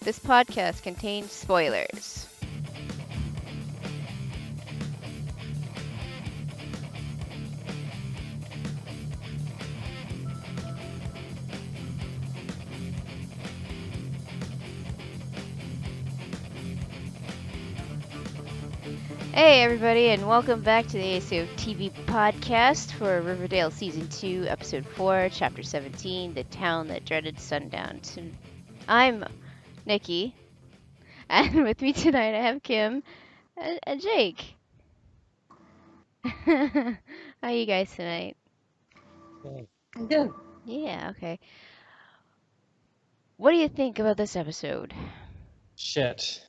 This podcast contains spoilers. Hey everybody, and welcome back to the ASOTV podcast for Riverdale Season 2, Episode 4, Chapter 17, The Town That Dreaded Sundown. I'm Nikki, and with me tonight I have Kim and Jake. How you guys tonight? Good. Yeah, okay. What do you think about this episode? Shit.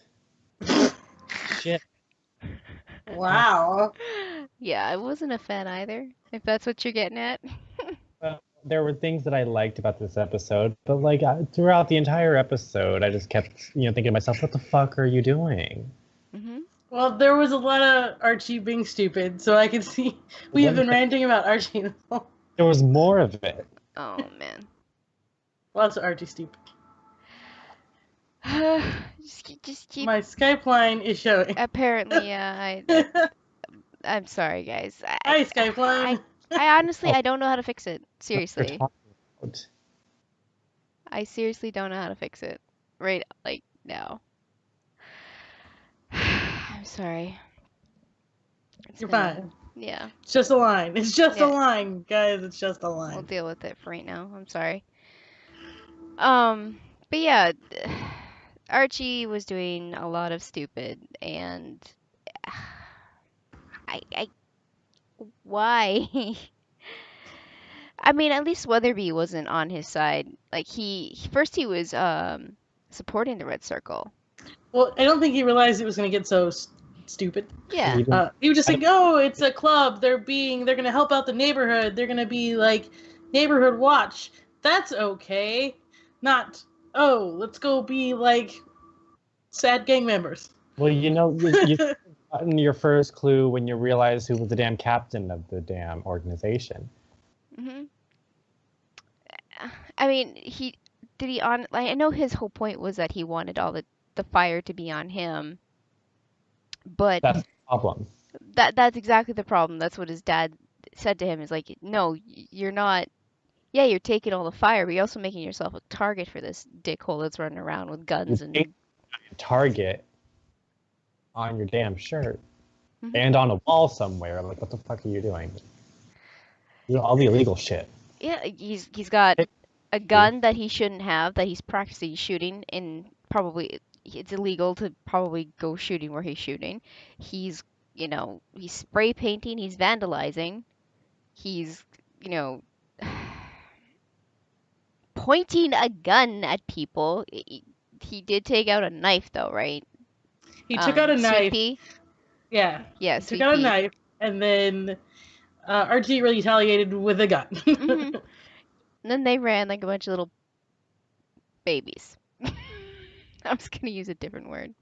Shit. Wow. Yeah, I wasn't a fan either, if that's what you're getting at. There were things that I liked about this episode, but like throughout the entire episode, I just kept, thinking to myself, "What the fuck are you doing?" Mm-hmm. Well, there was a lot of Archie being stupid, so I can see we have been ranting about Archie. There was more of it. Oh man. Lots of Archie stupid. just keep. My Skype line is showing. Apparently, yeah. I'm sorry, guys. Hi, Skype line. I honestly, I don't know how to fix it. Seriously. I seriously don't know how to fix it. Right, like, now. I'm sorry. You're fine. Yeah. It's just a line. It's just a line, guys. It's just a line. We'll deal with it for right now. I'm sorry. But yeah, Archie was doing a lot of stupid, and why? I mean, at least Weatherby wasn't on his side. Like he first he was supporting the Red Circle. Well, I don't think he realized it was going to get so stupid. Yeah. He was just like, "Oh, it's a club. They're going to help out the neighborhood. They're going to be like neighborhood watch. That's okay. Not, oh, let's go be like sad gang members." Well, you gotten your first clue when you realize who was the damn captain of the damn organization. Mm-hmm. I mean, I know his whole point was that he wanted all the fire to be on him, but that's the problem. That's exactly the problem. That's what his dad said to him. Is like, no, you're not. Yeah, you're taking all the fire, but you're also making yourself a target for this dickhole that's running around with guns and target on your damn shirt and on a wall somewhere. Like, what the fuck are you doing? All the illegal shit. Yeah, he's got a gun that he shouldn't have, that he's practicing shooting, and probably it's illegal to probably go shooting where he's shooting. He's spray painting, he's vandalizing, he's pointing a gun at people. He did take out a knife though, right? He took out a knife. Pea? Yeah. Yeah, he took out a knife, and then Archie retaliated with a gun. And then they ran like a bunch of little babies. I'm just gonna use a different word.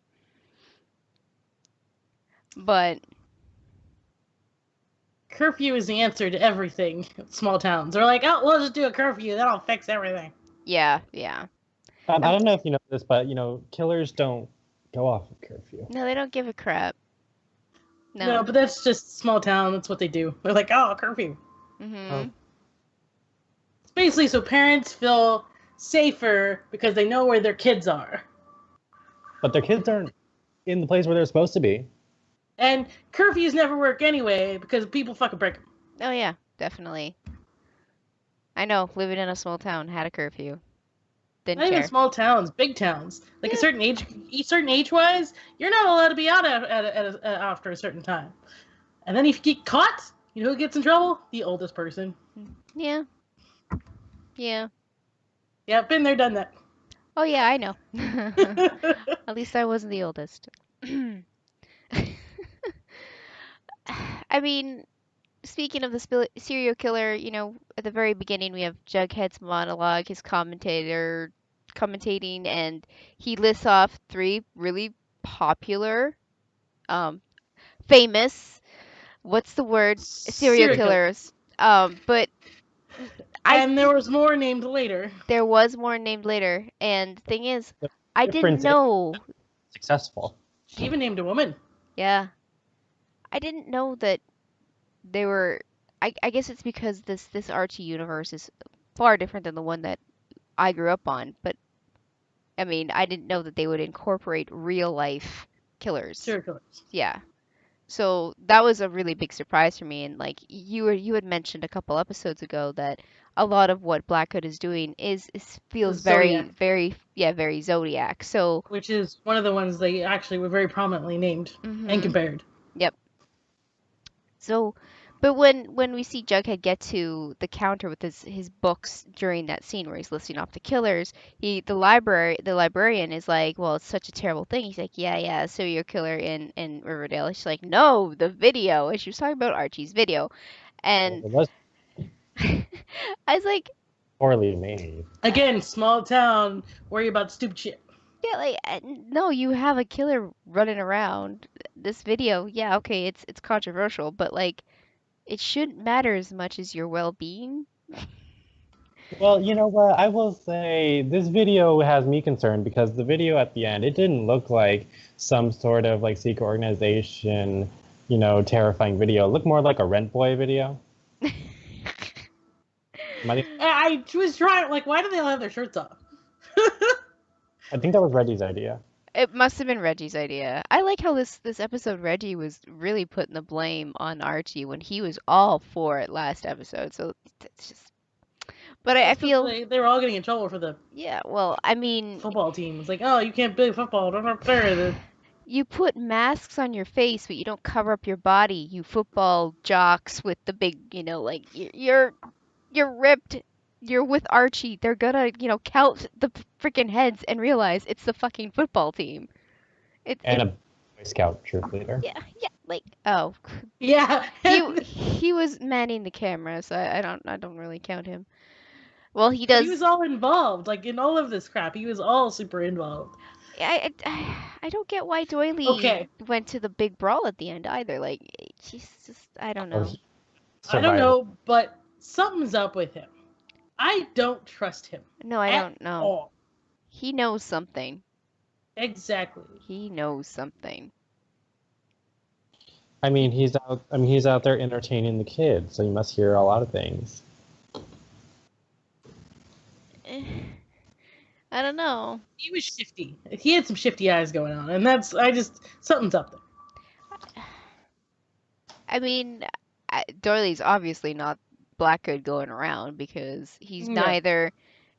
But curfew is the answer to everything. Small towns. They're like, oh, we'll just do a curfew. That'll fix everything. Yeah. I don't know if you know this, but killers don't go off of curfew. No, they don't give a crap. No, but that's just small town. That's what they do. They're like, oh, curfew. Mm-hmm. It's basically so parents feel safer because they know where their kids are. But their kids aren't in the place where they're supposed to be. And curfews never work anyway because people fucking break them. Oh yeah, definitely. I know, living in a small town, had a curfew. Didn't Not care. even small towns, big towns. Like a certain age-wise, you're not allowed to be out after a certain time. And then if you get caught, you know who gets in trouble? The oldest person. Yeah. Yeah, been there, done that. Oh yeah, I know. At least I wasn't the oldest. I mean, speaking of the serial killer, at the very beginning we have Jughead's monologue, his commentating, and he lists off 3 really popular, famous, what's the word? Serial killers. But and there was more named later. There was more named later, and the thing is, I didn't difference is know. successful. She even named a woman. Yeah. I didn't know that they were. I guess it's because this Archie universe is far different than the one that I grew up on. But I mean, I didn't know that they would incorporate real life killers. Serial killers. Yeah. So that was a really big surprise for me. And like you had mentioned a couple episodes ago that a lot of what Black Hood is doing is feels very Zodiac. very Zodiac. So Which is one of the ones they actually were very prominently named and compared. Yep. So, but when we see Jughead get to the counter with his books during that scene where he's listing off the killers, the librarian is like, "Well, it's such a terrible thing." He's like, "Yeah, serial killer in Riverdale." She's like, "No, the video." And she was talking about Archie's video, and It was I was like, poorly made. Again, small town, worry about stupid shit. "Yeah, like no, you have a killer running around. This video, yeah, okay, it's controversial, but like." It shouldn't matter as much as your well-being. Well, you know what? I will say this video has me concerned because the video at the end, it didn't look like some sort of like secret organization, terrifying video. It looked more like a Rent Boy video. I was trying, like, why do they all have their shirts off? I think that was Reggie's idea. It must have been Reggie's idea. I like how this episode Reggie was really putting the blame on Archie when he was all for it last episode. So it's just. But I feel they were all getting in trouble for the well, I mean, football team. It's like, oh, you can't play football. Don't up there. you put masks on your face, but you don't cover up your body. You football jocks with the big, like you're ripped. You're with Archie. They're gonna, count the freaking heads and realize it's the fucking football team. A Boy Scout troop leader. Yeah, like oh. Yeah. he was manning the camera, so I don't really count him. Well, he does. He was all involved, like in all of this crap. He was all super involved. I don't get why Doily went to the big brawl at the end either. Like, she's just I don't know. I don't know, but something's up with him. I don't trust him. No, I don't know. All. He knows something. Exactly. He knows something. I mean, he's out there entertaining the kids, so you must hear a lot of things. I don't know. He was shifty. He had some shifty eyes going on, and something's up there. I mean, Doily's obviously not Blackhood going around because he's neither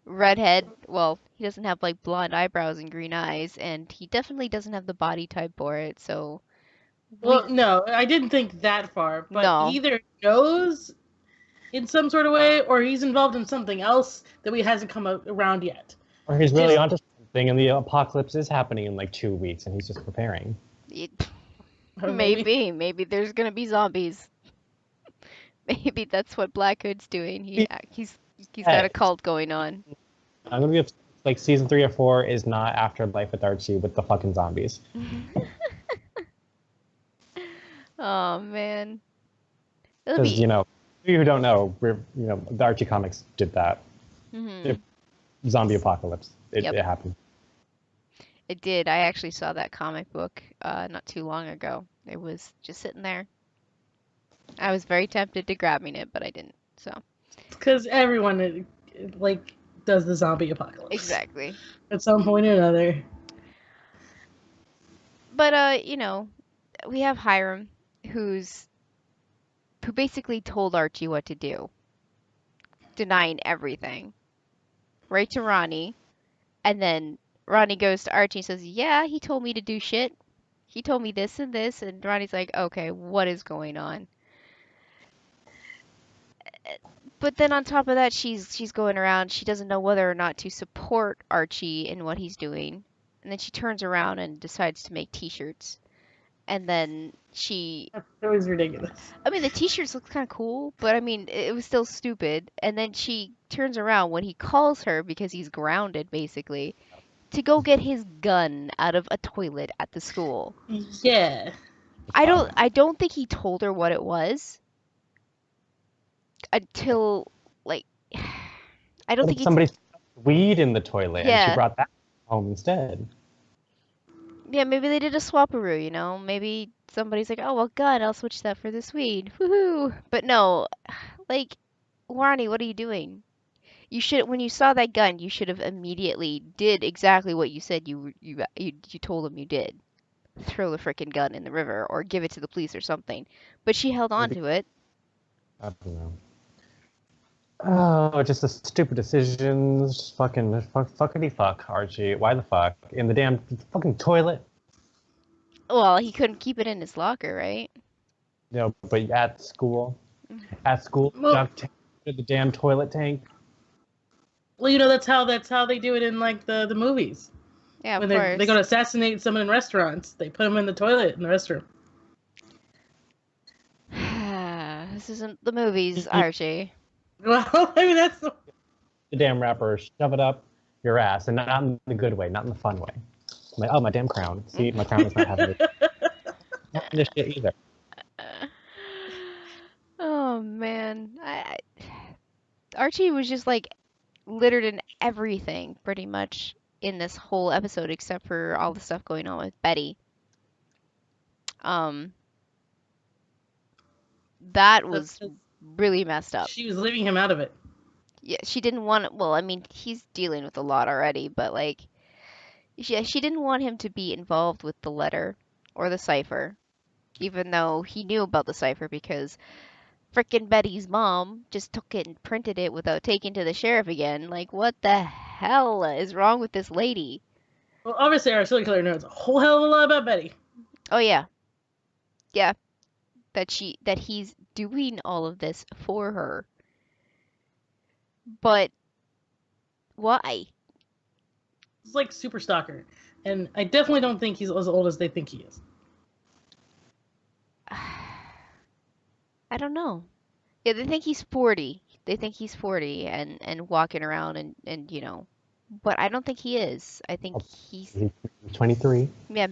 redhead. Well, he doesn't have like blonde eyebrows and green eyes, and he definitely doesn't have the body type for it. So, well, no, I didn't think that far. But he either knows in some sort of way, or he's involved in something else that hasn't come around yet. Or he's really onto something, and the apocalypse is happening in like 2 weeks, and he's just preparing. Maybe there's gonna be zombies. Maybe that's what Blackhood's doing. He's got a cult going on. I'm gonna be like season 3 or 4 is not Afterlife with Archie with the fucking zombies. Oh man. Because you who don't know, the Archie comics did that. Zombie apocalypse. It happened. It did. I actually saw that comic book not too long ago. It was just sitting there. I was very tempted to grabbing it, but I didn't. So. Because everyone does the zombie apocalypse. Exactly. At some point or another. But we have Hiram, who basically told Archie what to do, denying everything, right to Ronnie, and then Ronnie goes to Archie and says, "Yeah, he told me to do shit. He told me this and this," and Ronnie's like, "Okay, what is going on?" But then on top of that, she's going around. She doesn't know whether or not to support Archie in what he's doing, and then she turns around and decides to make T-shirts. And then That was ridiculous. I mean, the T-shirts looked kind of cool, but I mean, it was still stupid. And then she turns around when he calls her because he's grounded, basically, to go get his gun out of a toilet at the school. Yeah. I don't think he told her what it was until I don't think somebody weed in the toilet and she brought that. home instead. Yeah, maybe they did a swaparoo, you know? Maybe somebody's like, oh, well, gun, I'll switch that for this weed. Woohoo! But no, like, Warnie, what are you doing? You should, when you saw that gun, you should have immediately did exactly what you said you told him you did. Throw the frickin' gun in the river or give it to the police or something. But she held on Maybe, to it. I don't know. Oh, just the stupid decisions. Just fuckity fuck, Archie. Why the fuck? In the damn fucking toilet? Well, he couldn't keep it in his locker, right? You know, but at school. Mm. At school, Well, the damn toilet tank. well, that's how they do it in like the movies. Yeah, When of they course. go to assassinate someone in restaurants, they put them in the toilet in the restroom. This isn't the movies, Archie. Well, I mean that's The damn rapper, shove it up your ass, and not in the good way, not in the fun way. Oh, my damn crown. See, my crown is not having this shit either. Oh man, Archie was just like littered in everything pretty much in this whole episode except for all the stuff going on with Betty. Um, that was really messed up. she was leaving him out of it. Yeah, she didn't want. Well, I mean, he's dealing with a lot already, but like, she didn't want him to be involved with the letter or the cipher, even though he knew about the cipher because frickin' Betty's mom just took it and printed it without taking to the sheriff again. Like, what the hell is wrong with this lady? Well, obviously, our serial killer knows a whole hell of a lot about Betty. Oh yeah, yeah, that he's doing all of this for her. But why? He's like super stalker, and I definitely don't think he's as old as they think he is. I don't know. Yeah, they think he's 40. They think he's 40 and walking around and you know, but I don't think he is. I think he's He's 23. yeah,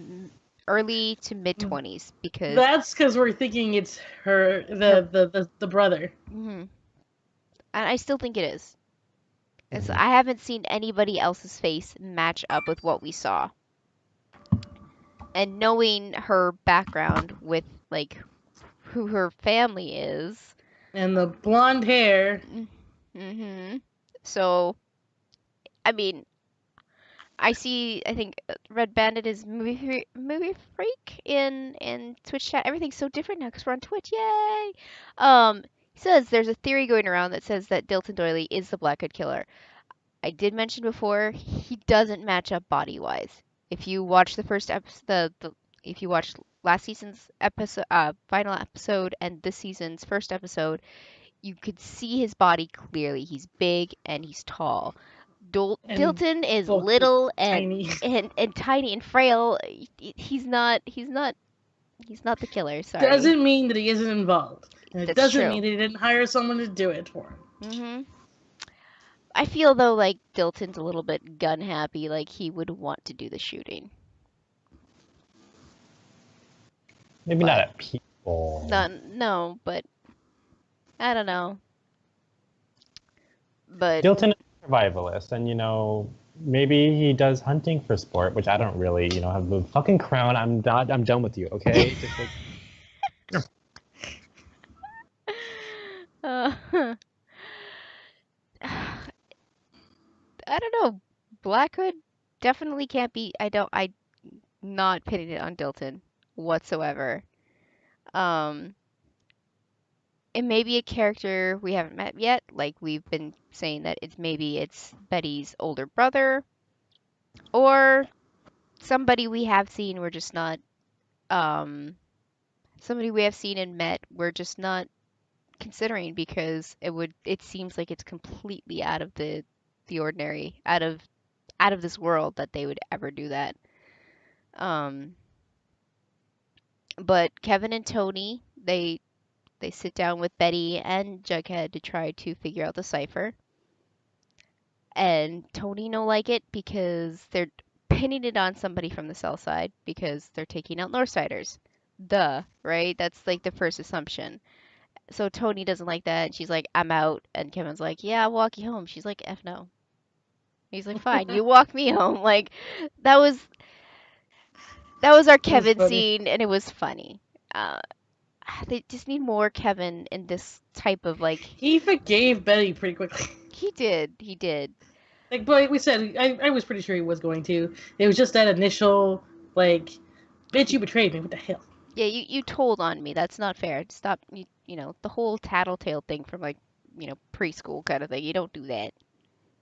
early to mid 20s because That's because we're thinking it's the brother. and I still think it is. I haven't seen anybody else's face match up with what we saw. And knowing her background with like who her family is. And the blonde hair. So, I mean, I think Red Bandit is movie freak in Twitch chat. Everything's so different now because we're on Twitch. Yay! He says there's a theory going around that says that Dilton Doily is the Blackhood Killer. I did mention before he doesn't match up body wise. If you watch the first episode, if you watch last season's episode, final episode, and this season's first episode, you could see his body clearly. He's big and he's tall. Dilton is little and tiny and frail. He's not the killer. Sorry. Doesn't mean that he isn't involved. And it doesn't true. mean that he didn't hire someone to do it for him. I feel though like Dilton's a little bit gun happy, like he would want to do the shooting. Maybe not at people. No, but I don't know. But Dilton is a survivalist, and you know, maybe he does hunting for sport, which I don't really, you know, have the fucking crown. I'm done with you, okay? Just like... I don't know. Black Hood definitely can't be. I'm not pitting it on Dilton whatsoever. It may be a character we haven't met yet. Like we've been saying that it's Betty's older brother, or somebody we have seen. We're just not. Somebody we have seen and met. We're just not considering because it seems like it's completely out of the ordinary, out of this world that they would ever do that. But Kevin and Tony, they sit down with Betty and Jughead to try to figure out the cipher. And Tony no like it because they're pinning it on somebody from the south side because they're taking out Northsiders. Duh, right? That's like the first assumption. So Tony doesn't like that. And she's like, I'm out. And Kevin's like, yeah, I'll walk you home. She's like, F no. He's like, fine, you walk me home. Like, that was our It was Kevin funny. scene, and it was funny. Uh, they just need more Kevin in this type of like. He forgave Betty pretty quickly. He did. Like, but we said, I was pretty sure he was going to. It was just that initial, like, bitch, you betrayed me. What the hell? Yeah, you told on me. That's not fair. Stop. You know the whole tattletale thing from like preschool kind of thing. You don't do that.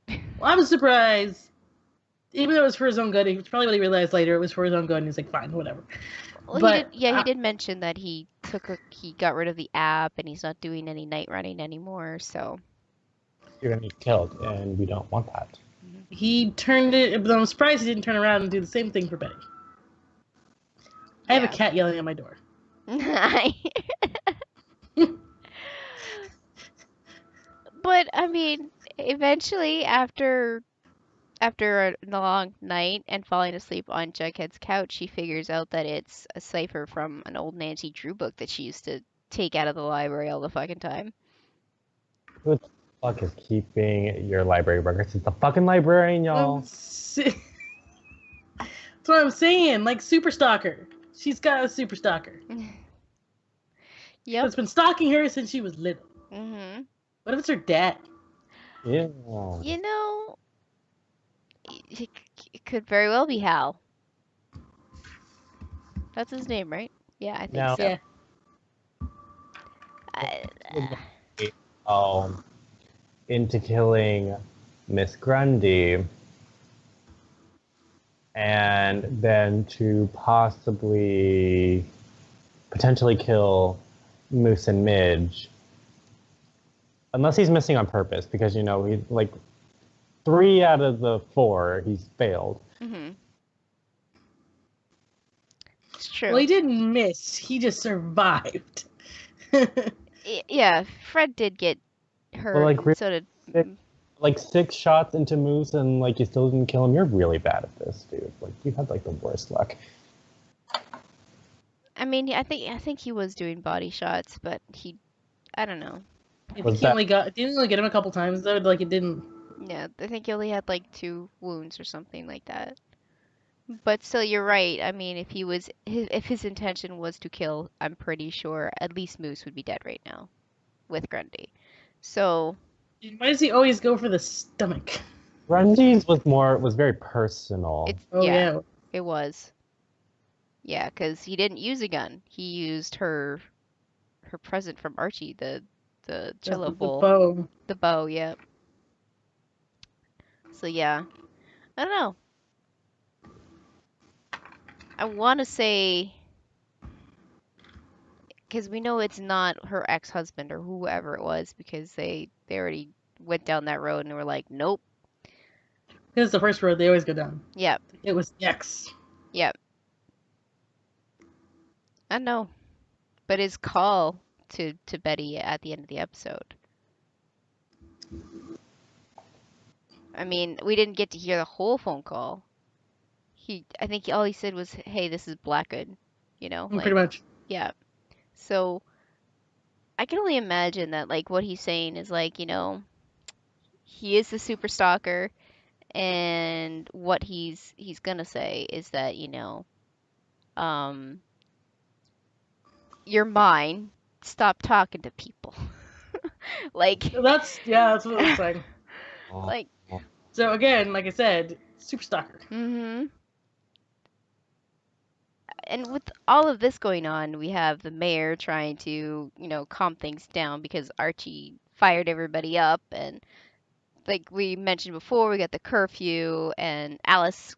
Well, I was surprised. Even though it was for his own good, it's probably what he realized later. It was for his own good, and he's like, fine, whatever. Well, he did. But Yeah, he did mention that he got rid of the app and he's not doing any night running anymore. So You're gonna get killed, and we don't want that. he turned it. But I'm surprised he didn't turn around and do the same thing for Betty. I have a yeah. cat yelling at my door. But I mean, eventually after a long night and falling asleep on Jughead's couch, she figures out that it's a cipher from an old Nancy Drew book that she used to take out of the library all the fucking time. Who the fuck is keeping your library records? It's the fucking librarian, y'all. That's what I'm saying. Like, super stalker. She's got a super stalker. Yep. That's been stalking her since she was little. Mhm. What if it's her dad? Yeah. You know, it could very well be Hal. That's his name, right? Yeah, I think Now- so. Yeah. Into killing Miss Grundy, and then to potentially kill Moose and Midge, unless he's missing on purpose, because he like 3 out of the 4 he's failed. Mhm. It's true. Well, he didn't miss. He just survived. Yeah, Fred did get hurt. Well, like, so did. Like 6 shots into Moose, and like you still didn't kill him. You're really bad at this, dude. Like, you had like the worst luck. I mean, I think he was doing body shots, but I don't know. Didn't only get him a couple times though. Like, it didn't. Yeah, I think he only had like 2 wounds or something like that. But still, you're right. I mean, if his intention was to kill, I'm pretty sure at least Moose would be dead right now, with Grundy. So. Why does he always go for the stomach? Grundy's was very personal. Yeah. It was. Yeah, because he didn't use a gun. He used her present from Archie, the cello bowl. The bow. The bow, yeah. So yeah. I don't know. I want to say, because we know it's not her ex-husband or whoever it was, because they already went down that road and were like, nope. This is the first road they always go down. Yep. It was X. Yep. I know. But his call to Betty at the end of the episode. I mean, we didn't get to hear the whole phone call. I think all he said was, "Hey, this is Blackwood," Pretty much. Yeah. So I can only imagine that, like, what he's saying is like, he is the super stalker, and what he's gonna say is that, you're mine. Stop talking to people. Like. That's what it's like. Like. So again, like I said, super stalker. Mhm. And with all of this going on, we have the mayor trying to, calm things down because Archie fired everybody up. And like we mentioned before, we got the curfew and Alice,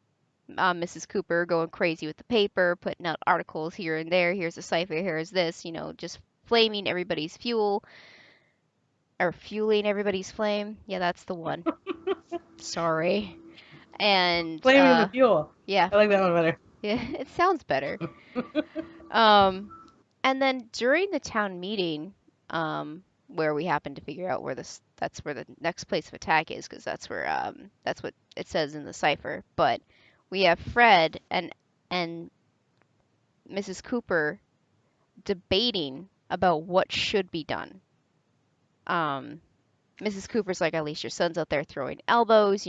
Mrs. Cooper, going crazy with the paper, putting out articles here and there. Here's a cipher, here's this, just flaming everybody's fuel. Or fueling everybody's flame. Yeah, that's the one. Sorry. And Flaming the fuel. Yeah. I like that one better. Yeah, it sounds better. And then during the town meeting, where we happen to figure out that's where the next place of attack is, because that's what it says in the cipher. But we have Fred and Mrs. Cooper debating about what should be done. Mrs. Cooper's like, at least your son's out there throwing elbows,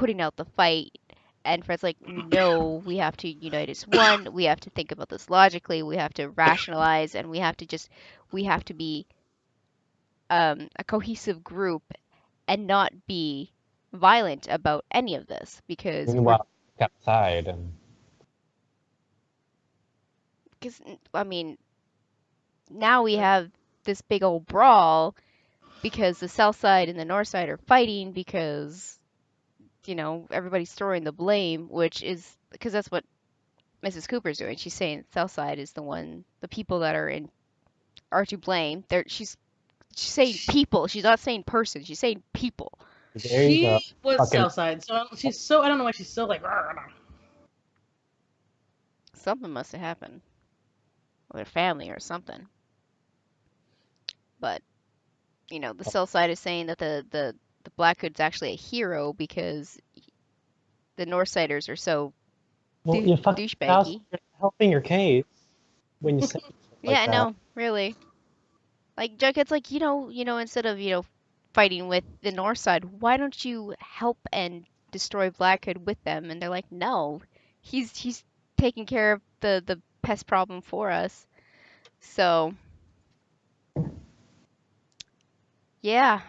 putting out the fight. And Fred's like, no, we have to unite as one. We have to think about this logically. We have to rationalize, and we have to be a cohesive group and not be violent about any of this Meanwhile, outside and I mean, now we have this big old brawl because the south side and the north side are fighting because everybody's throwing the blame, which is because that's what Mrs. Cooper's doing. She's saying south side is the people that are to blame. She's saying people. She's not saying person. She's saying people. there you go. She was Fucking- Southside, so I don't know why she's so like. Rah, rah, rah. Something must have happened with her family or something. But the south side is saying that the Black Hood's actually a hero because the Northsiders are so you fucking douchebaggy. helping your case when you say Yeah, I that. know, really. Like Jughead's like, instead of, fighting with the North side, why don't you help and destroy Black Hood with them? And they're like, no, he's taking care of the pest problem for us. So yeah,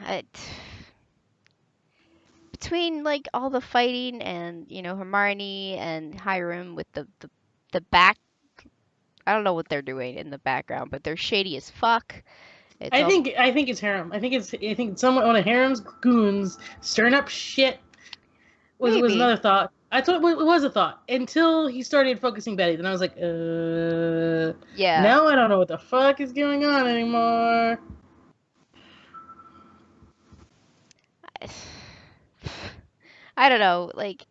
between like all the fighting and Hermione and Hiram with the back, I don't know what they're doing in the background, but they're shady as fuck. I think it's Harem. I think it's someone one of Harem's goons stirring up shit. Was Maybe. another thought. I thought it was a thought until he started focusing Betty. Then I was like, yeah. Now I don't know what the fuck is going on anymore. I don't know, like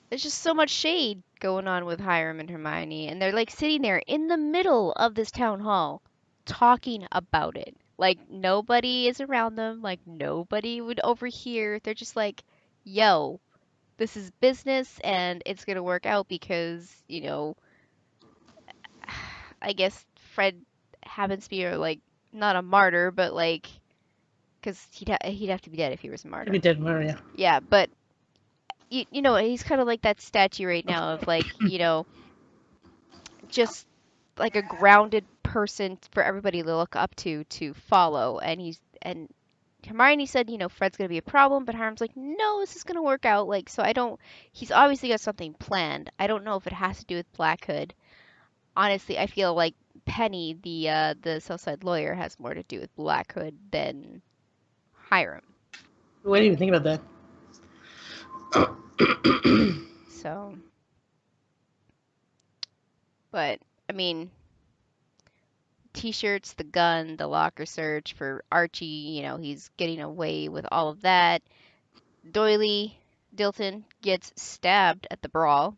there's just so much shade going on with Hiram and Hermione, and they're like sitting there in the middle of this town hall talking about it. Like nobody is around them, like nobody would overhear. They're just like, yo, this is business and it's gonna work out because, I guess Fred happens to be like not a martyr, but like, because he'd have to be dead if he was a martyr. He'd be dead, Maria. Yeah, but he's kind of like that statue right now of like, just like a grounded person for everybody to look up to follow. And Hermione said, Fred's gonna be a problem, but Hiram's like, no, this is gonna work out. Like, so he's obviously got something planned. I don't know if it has to do with Black Hood. Honestly, I feel like Penny, the Southside lawyer, has more to do with Black Hood than Hiram. What do you think about that? So, but I mean, t-shirts, the gun, the locker search for Archie, he's getting away with all of that. Dilton gets stabbed at the brawl.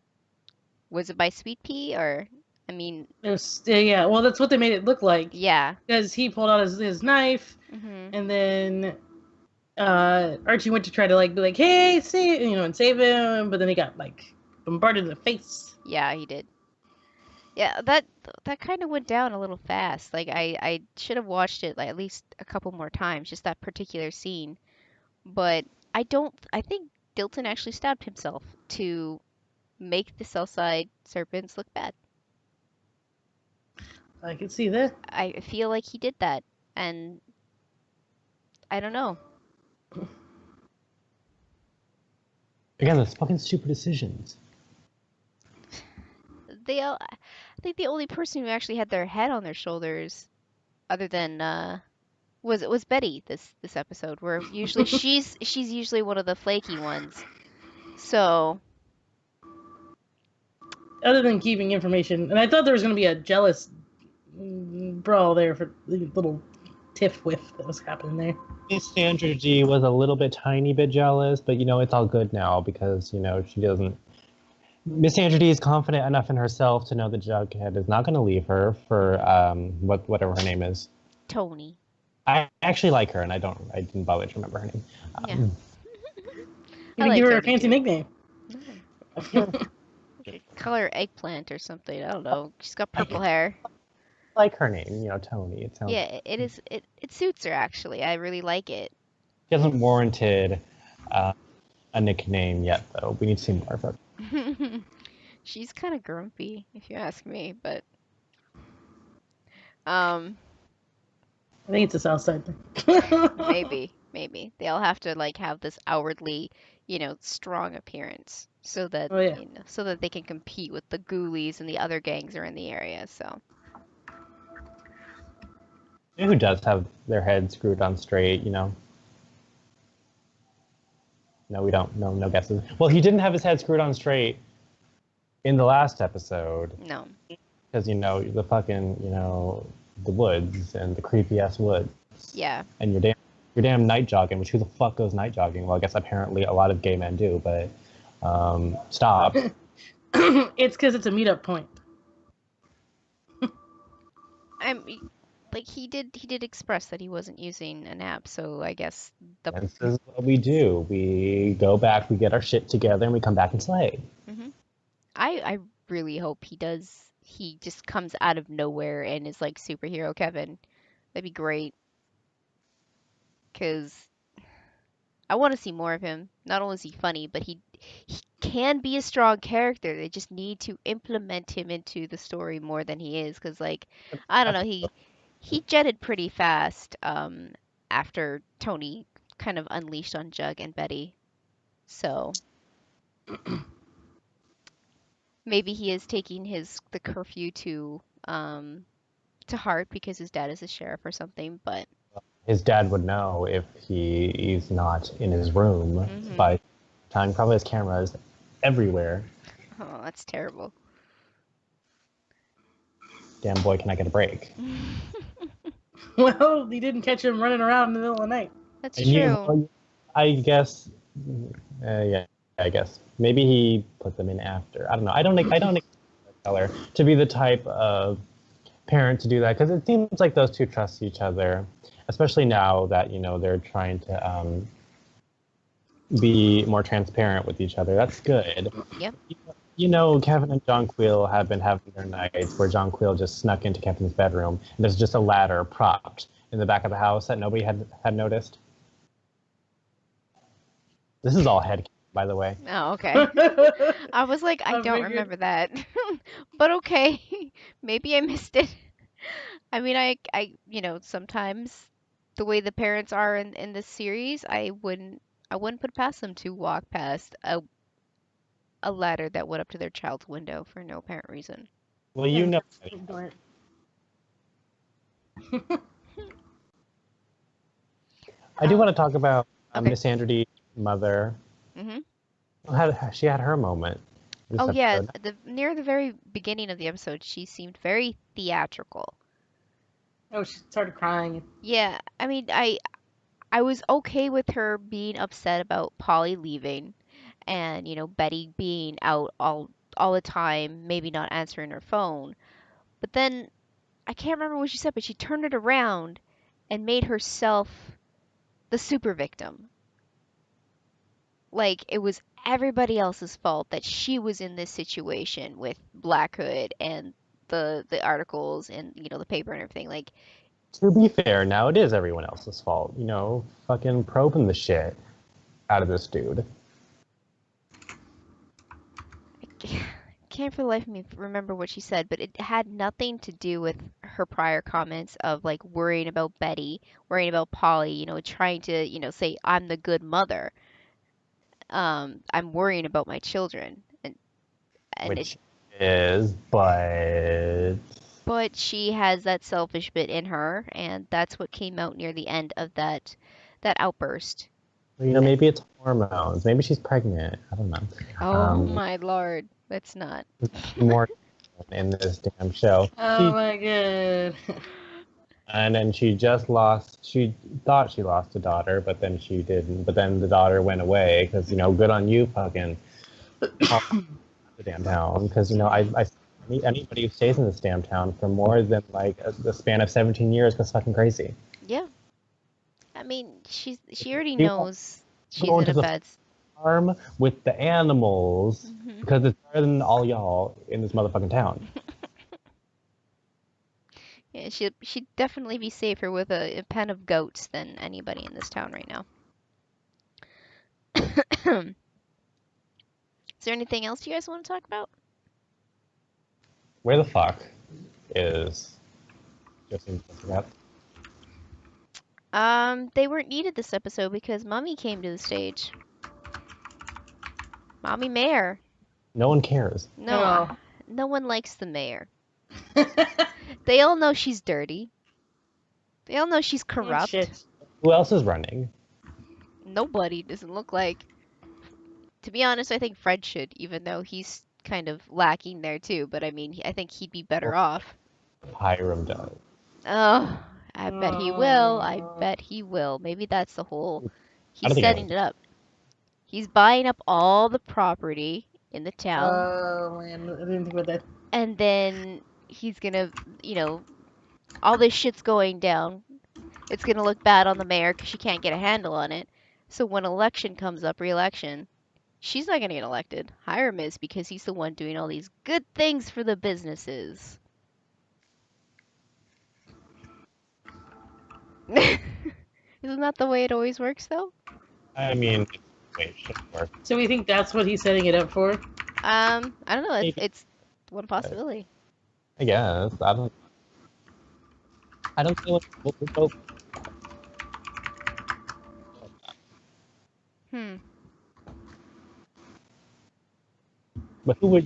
Was it by Sweet Pea or, I mean, It was, yeah, well, that's what they made it look like. yeah. Because he pulled out his knife, and then Archie went to try to be like, hey, and save him, but then he got bombarded in the face. Yeah, he did. Yeah, that kind of went down a little fast. Like I should have watched it at least a couple more times, just that particular scene. But I think Dilton actually stabbed himself to make the Southside Serpents look bad. I can see that. I feel like he did that, and I don't know. Again, those fucking stupid decisions. I think the only person who actually had their head on their shoulders, other than was Betty this episode, where usually she's usually one of the flaky ones. So Other than keeping information, and I thought there was going to be a jealous brawl there for the little tiff whiff that was happening there. Miss Sandra G was a little bit, tiny bit jealous, but it's all good now because she doesn't. Miss Sandra D is confident enough in herself to know that Jughead is not going to leave her for whatever her name is. Tony. I actually like her, and I didn't bother to remember her name. Yeah. You can give her a fancy nickname. Color eggplant or something. I don't know. She's got purple hair. I like her name, Tony. It sounds. Yeah, it is. It suits her actually. I really like it. She hasn't warranted a nickname yet, though. We need to see more of her. She's kind of grumpy, if you ask me, but um, I think it's a South Side thing. maybe they'll have to like have this outwardly, strong appearance so that Oh yeah. so that they can compete with the ghoulies and the other gangs are in the area. So Who does have their head screwed on straight, No, we don't. No guesses. Well, he didn't have his head screwed on straight in the last episode. no, Because, the fucking, the woods and the creepy ass woods. yeah, And your damn night jogging, which who the fuck goes night jogging? Well, I guess apparently a lot of gay men do, but stop. It's because it's a meetup point. I'm like he did express that he wasn't using an app, so I guess the This is what we do. We go back, we get our shit together, and we come back and slay. hmm I really hope he does. He just comes out of nowhere and is like superhero Kevin. That'd be great. Cause I want to see more of him. Not only is he funny, but he can be a strong character. They just need to implement him into the story more than he is. Cause like I don't know, he jetted pretty fast after Tony kind of unleashed on Jug and Betty. So maybe he is taking the curfew to heart because his dad is a sheriff or something. But His dad would know if he's not in his room mhm. by time. Probably has cameras everywhere. Oh, that's terrible. Damn boy, can I get a break? Well, he didn't catch him running around in the middle of the night. That's And true. I guess, yeah, I guess maybe he put them in after. I don't know. I don't expect Keller to be the type of parent to do that because it seems like those two trust each other, especially now that they're trying to be more transparent with each other. That's good. Yep. Kevin and John Quill have been having their nights where John Quill just snuck into Kevin's bedroom and there's just a ladder propped in the back of the house that nobody had noticed. This is all head, by the way. Oh, okay. I was like, I don't figured. remember that. But okay. Maybe I missed it. I mean, sometimes the way the parents are in this series, I wouldn't put past them to walk past a ladder that went up to their child's window for no apparent reason. Well, Ignorant. I do want to talk about Okay. Miss Andrews' mother. Mhm. She had her moment. This Oh yeah, episode. near the very beginning of the episode, she seemed very theatrical. Oh, she started crying. Yeah, I mean, I was okay with her being upset about Polly leaving and, Betty being out all the time, maybe not answering her phone. But then I can't remember what she said, but she turned it around and made herself the super victim. Like it was everybody else's fault that she was in this situation with Black Hood and the articles and, the paper and everything. Like To be fair, now it is everyone else's fault. Fucking probing the shit out of this dude. can't for the life of me remember what she said, but it had nothing to do with her prior comments of like worrying about Betty, worrying about Polly, trying to, say I'm the good mother. I'm worrying about my children. And it Which is, but she has that selfish bit in her, and that's what came out near the end of that outburst. maybe it's hormones. Maybe she's pregnant. I don't know. Oh my lord, let's not. More in this damn show. Oh my god. And then she thought she lost a daughter, but then she didn't. But then the daughter went away because, good on you, fucking the damn town. Because, I anybody who stays in this damn town for more than like the span of 17 years goes fucking crazy. Yeah, I mean, she already People knows she's go in into a the bad. farm with the animals Mhm. because it's better than all y'all in this motherfucking town. Yeah, she'd definitely be safer with a pen of goats than anybody in this town right now. Is there anything else you guys want to talk about? Where the fuck is Justin Jessica? They weren't needed this episode because Mommy came to the stage. Mommy Mayor. No one cares. No, Oh. no one likes the mayor. They all know she's dirty. They all know she's corrupt. Shit. Who else is running? Nobody doesn't look like. To be honest, I think Fred should, even though he's kind of lacking there too. But I mean, I think he'd be better off. Hiram does. Oh, I bet he will. I bet he will. Maybe that's the whole. I He's don't think setting it up. He's buying up all the property in the town, Oh man, I didn't think about that. and then he's gonna, all this shit's going down. It's gonna look bad on the mayor because she can't get a handle on it. So when election comes up, re-election, she's not gonna get elected. Hiram is because he's the one doing all these good things for the businesses. Isn't that the way it always works, though? I mean, wait, it should work. So we think that's what he's setting it up for? I don't know. Maybe. It's one possibility. I guess. I don't feel like But who would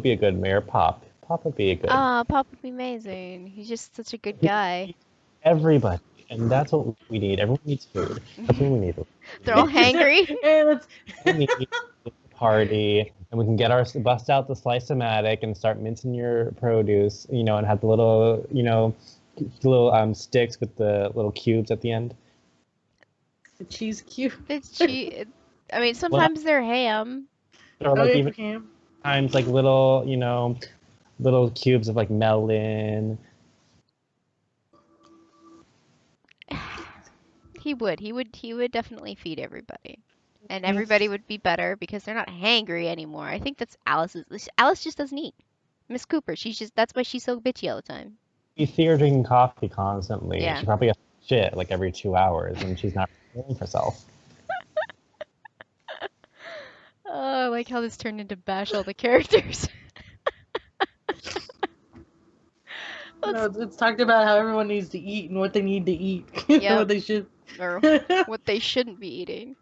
be a good mayor? Pop. Pop would be a good. Pop would be amazing. He's just such a good guy. Everybody. And that's what we need. Everyone needs food. That's what we need. They're all hangry. Hey, let's... We need a party, and we can bust out the slice-o-matic and start mincing your produce, and have the little, sticks with the little cubes at the end. The cheese cube. It's cheese. I mean, sometimes they're ham. Or like even ham. times like little, little cubes of like melon. He would definitely feed everybody. And everybody would be better because they're not hangry anymore. I think that's Alice's. Alice just doesn't eat. Miss Cooper, that's why she's so bitchy all the time. You see her drinking coffee constantly. Yeah. She probably has shit like every 2 hours, and she's not feeling herself. Oh, I like how this turned into bash all the characters. No, it's talked about how everyone needs to eat and what they need to eat. Yep. What they should. Or what they shouldn't be eating.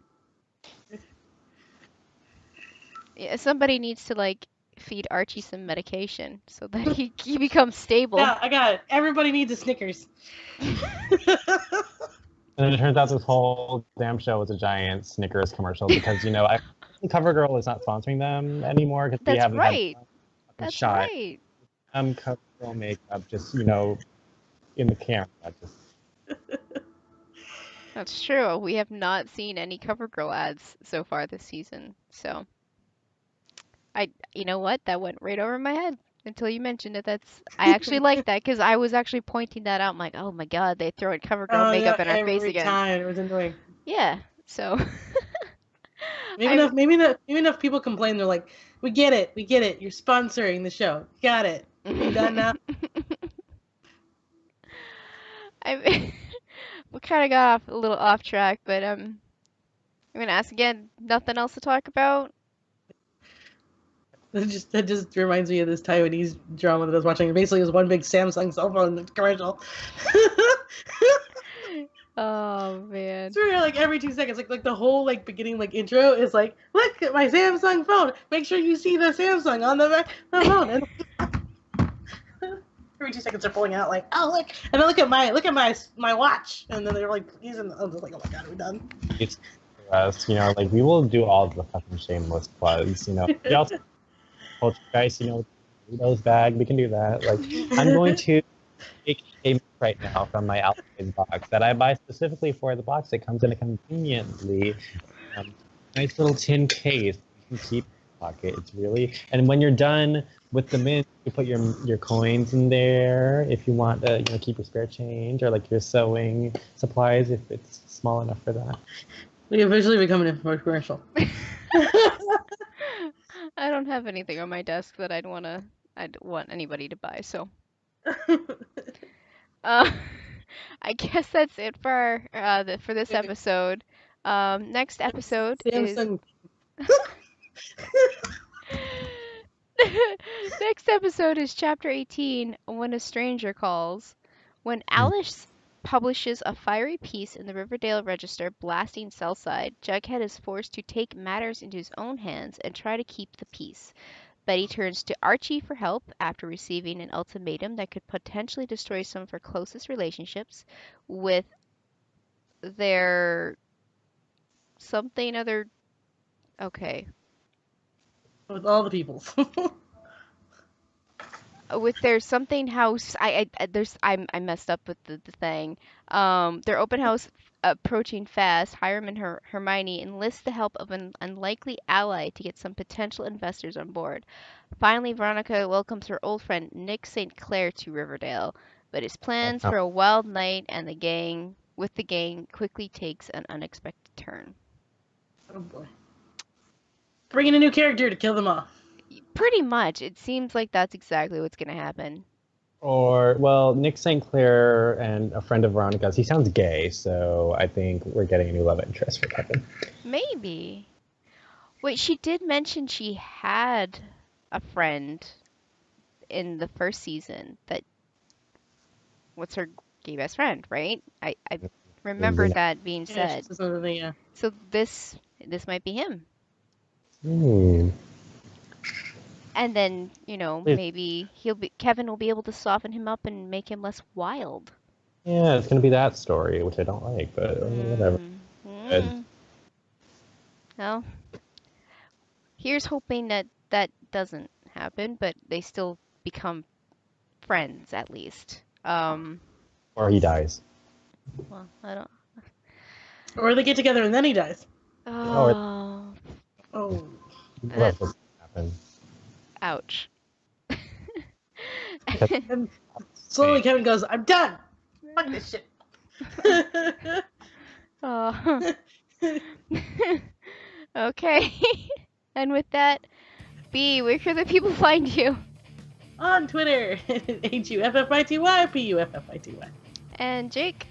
Yeah, somebody needs to feed Archie some medication so that he becomes stable. Yeah, I got it. Everybody needs a Snickers. And then it turns out this whole damn show was a giant Snickers commercial because CoverGirl is not sponsoring them anymore because we That's haven't right. had That's shot. right. CoverGirl makeup just in the camera just. That's true. We have not seen any CoverGirl ads so far this season. So, you know what? That went right over my head until you mentioned it. I actually like that because I was actually pointing that out. I'm like, oh my god, they throw in CoverGirl makeup in our face again. Every time. It was annoying. Yeah. So. Maybe enough people complain. They're like, we get it. You're sponsoring the show. Got it. You done now? We kind of got a little off track, but I'm gonna ask again. Nothing else to talk about? That just reminds me of this Taiwanese drama that I was watching. Basically, it was one big Samsung cell phone commercial. Oh man. It's really every 2 seconds, like the whole beginning intro is like, look at my Samsung phone. Make sure you see the Samsung on the back of the phone. And every 2 seconds they're pulling out oh look, and then look at my watch, and then they're using. I was like, oh my god, we're done. It's for us, we will do all the fucking shameless plugs, We also culture guys, Doritos bag, we can do that. I'm going to take a right now from my outside box that I buy specifically for the box. It comes in a conveniently nice little tin case. You can keep in your pocket. It's really, and when you're done with the mint, you put your coins in there if you want to, keep your spare change or your sewing supplies if it's small enough for that. We officially becoming a commercial. I don't have anything on my desk that I'd want anybody to buy, so. I guess that's it for for this episode. Next episode is Samsung. next episode is chapter 18, When a Stranger Calls. When Alice publishes a fiery piece in the Riverdale Register blasting Southside, Jughead is forced to take matters into his own hands and try to keep the peace. Betty turns to Archie for help after receiving an ultimatum that could potentially destroy some of her closest relationships with their something other. Okay. With all the peoples. With their something house, I messed up with the thing. Their open house approaching fast. Hiram and Hermione enlist the help of an unlikely ally to get some potential investors on board. Finally, Veronica welcomes her old friend Nick St. Clair to Riverdale, but his plans for a wild night and the gang quickly takes an unexpected turn. Oh boy. Bring in a new character to kill them off. Pretty much, it seems like that's exactly what's gonna happen. Or, well, Nick St. Clair and a friend of Veronica's, he sounds gay, so I think we're getting a new love interest for Kevin. Maybe. Wait, she did mention she had a friend in the first season that what's her gay best friend, right? I remember that being said. Yeah. So this might be him. And then, maybe Kevin will be able to soften him up and make him less wild. Yeah, it's gonna be that story, which I don't like, but whatever. Well, here's hoping that doesn't happen, but they still become friends at least. Or he dies. Well, I don't. Or they get together and then he dies. Oh. Oh. What will happen? Ouch. And slowly Kevin goes, I'm done. Fuck this shit. Oh. Okay. And with that, B, where can the people find you? On Twitter, HUFFITY, And Jake?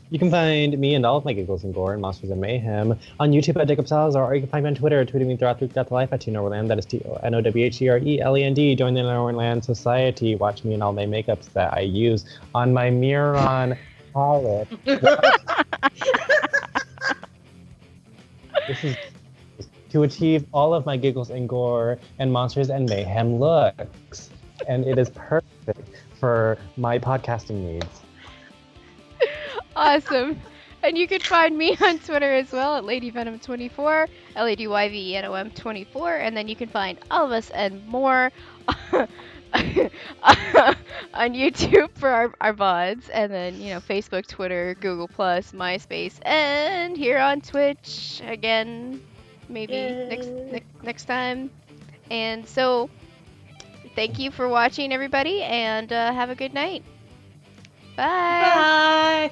You can find me and all of my giggles and gore and monsters and mayhem on YouTube at Jacob Salazar, or you can find me on Twitter, tweeting me throughout the life at TNorwland. That is TONOWHERELAND. Join the Norwland Society. Watch me and all my makeups that I use on my Miron palette. This is to achieve all of my giggles and gore and monsters and mayhem looks. And it is perfect for my podcasting needs. Awesome. And you can find me on Twitter as well at LadyVenom24, LadyYVENOM24, and then you can find all of us and more on YouTube for our VODs, and then, Facebook, Twitter, Google+, MySpace, and here on Twitch again, maybe next time. And so, thank you for watching, everybody, and have a good night. Bye! Bye!